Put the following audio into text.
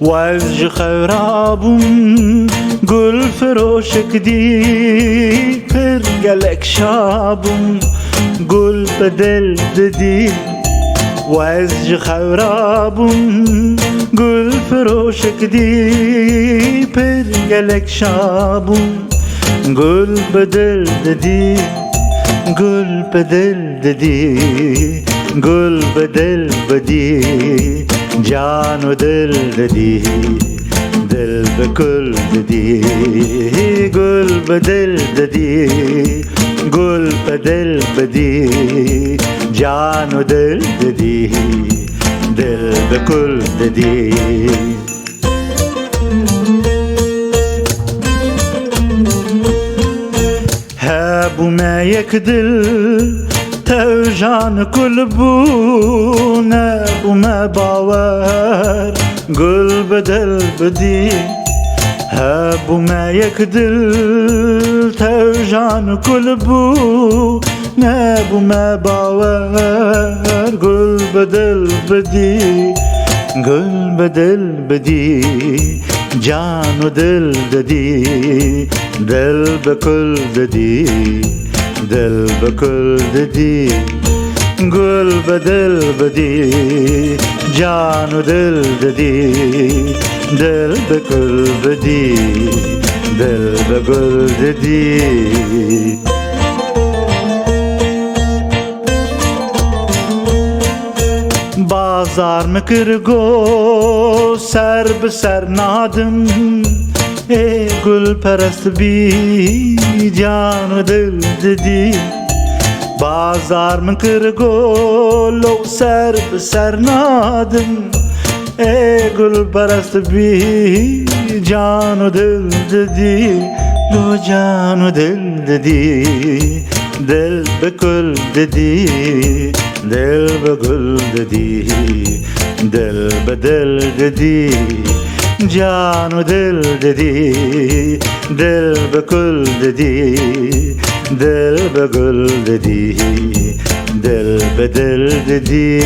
وز جی خرابم گل فروشک دی پر گلک شابم گل به دل ددی وز جی خرابم گل فروشک دی پر گلک شابم گل به دل ددی گل به دل ددی گل به دل بدی جان و دل ددی دل به کل ددی گل به دل ددی گل به دل بدی جان و دل ددی دل به کل ددی بومه یک دل تو جان کل بونه بومه باور گل به دل بدی بومه یک دل تو جان کل بونه بومه باور گل به دل بدی گل به دل بدی جان و دل ددی دل به کل ددی دل به کل ددی گل به دل بدی جان و دل ددی دل به کل بدی دل به گل ددی بازار مکر گو سر به سر نادم ای گل پرست بی جان و دل ددی بازار مکر گلو سر به سر نادم ای گل پرست بی جان و دل ددی لو جان و دل ددی دل به کل ددی دل به گل ددی دل به دل ددی جان و دل ددی دل به کل ددی دل به گل ددی دل به دل ددی